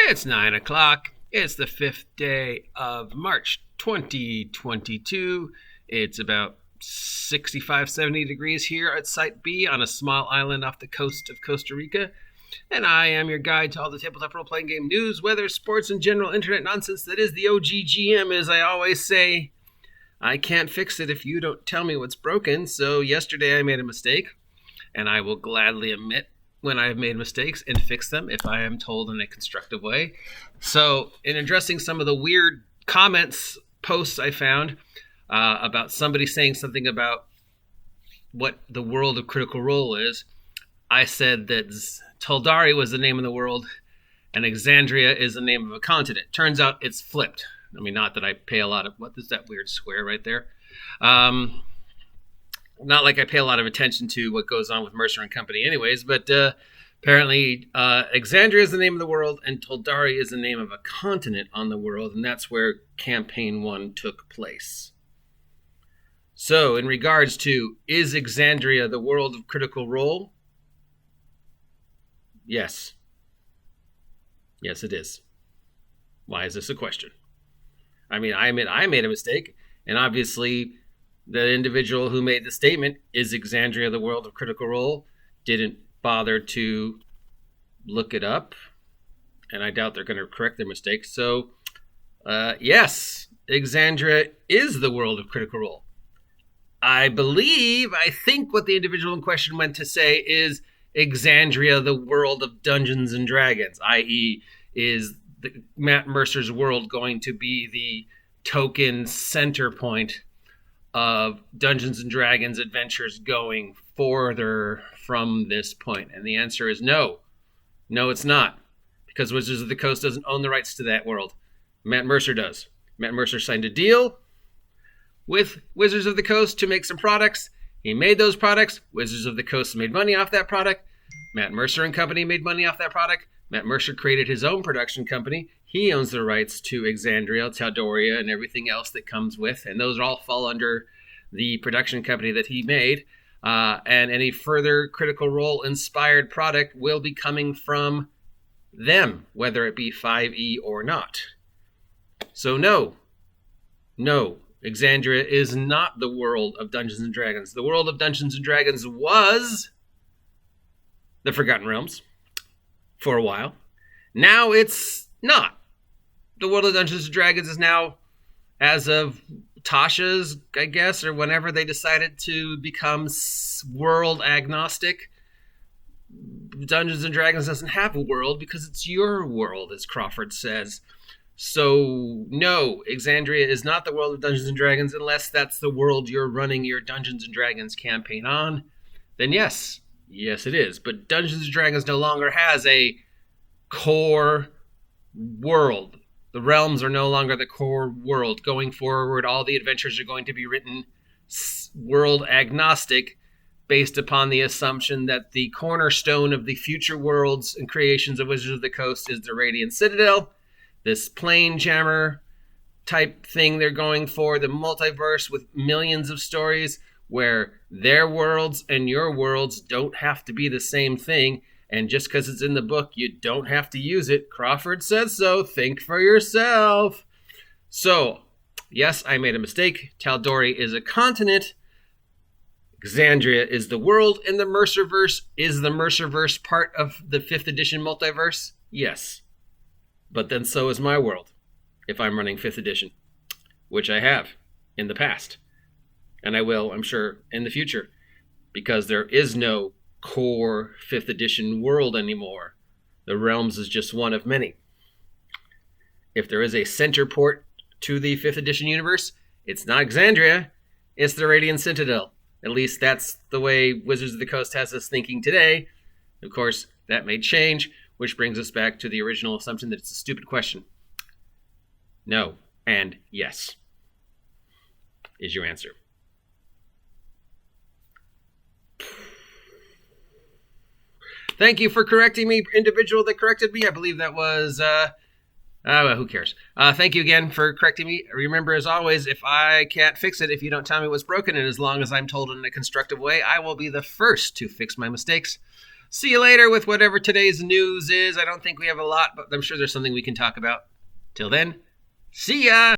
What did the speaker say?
It's 9 o'clock. It's the 5th day of March 2022. It's about 65, 70 degrees here at Site B on a small island off the coast of Costa Rica. And I am your guide to all the tabletop role-playing game news, weather, sports, and general internet nonsense that is the OGGM. As I always say, I can't fix it if you don't tell me what's broken. So yesterday I made a mistake, and I will gladly admit when I have made mistakes and fix them if I am told in a constructive way. So in addressing some of the weird posts I found about somebody saying something about what the world of Critical Role is, I said that Toldari was the name of the world and Exandria is the name of a continent. Turns out it's flipped. I mean, not that I pay a lot of... What is that weird square right there? Not like I pay a lot of attention to what goes on with Mercer and Company anyways, but apparently Exandria is the name of the world and Toldari is the name of a continent on the world, and that's where Campaign 1 took place. So, in regards to, is Exandria the world of Critical Role? Yes. Yes, it is. Why is this a question? I mean, I admit I made a mistake, and obviously the individual who made the statement, is Exandria the world of Critical Role, didn't bother to look it up, and I doubt they're going to correct their mistake. So, yes, Exandria is the world of Critical Role. I think what the individual in question meant to say is Exandria the world of Dungeons and Dragons, i.e. is Matt Mercer's world going to be the token center point of Dungeons and Dragons adventures going further from this point? And the answer is no. No, it's not. Because Wizards of the Coast doesn't own the rights to that world. Matt Mercer does. Matt Mercer signed a deal with Wizards of the Coast to make some products. He made those products. Wizards of the Coast made money off that product. Matt Mercer and Company made money off that product. Matt Mercer created his own production company. He owns the rights to Exandria, Taldoria, and everything else that comes with, and those all fall under the production company that he made. And any further Critical Role inspired product will be coming from them, whether it be 5e or not. So no, Exandria is not the world of Dungeons and Dragons. The world of Dungeons and Dragons was the Forgotten Realms for a while. Now it's not. The world of Dungeons and Dragons is now, as of Tasha's, I guess, or whenever they decided to become world agnostic, Dungeons and Dragons doesn't have a world because it's your world, as Crawford says. So, no, Exandria is not the world of Dungeons and Dragons unless that's the world you're running your Dungeons and Dragons campaign on. Then yes it is. But Dungeons and Dragons no longer has a core world. The realms are no longer the core world. Going forward, all the adventures are going to be written world agnostic, based upon the assumption that the cornerstone of the future worlds and creations of Wizards of the Coast is the Radiant Citadel, this plane jammer type thing they're going for, the multiverse with millions of stories where their worlds and your worlds don't have to be the same thing. And just because it's in the book, you don't have to use it. Crawford says so. Think for yourself. So, yes, I made a mistake. Tal'Dorei is a continent. Exandria is the world. And the Mercerverse, is the Mercerverse part of the 5th edition multiverse? Yes. But then so is my world, if I'm running 5th edition, which I have in the past. And I will, I'm sure, in the future, because there is no core 5th edition world anymore. The Realms is just one of many. If there is a center port to the 5th edition universe, it's not Exandria, it's the Radiant Citadel. At least that's the way Wizards of the Coast has us thinking today. Of course, that may change, which brings us back to the original assumption that it's a stupid question. No and yes is your answer. Thank you for correcting me, individual that corrected me. I believe that was, who cares? Thank you again for correcting me. Remember, as always, if I can't fix it, if you don't tell me what's broken, and as long as I'm told in a constructive way, I will be the first to fix my mistakes. See you later with whatever today's news is. I don't think we have a lot, but I'm sure there's something we can talk about. Till then, see ya!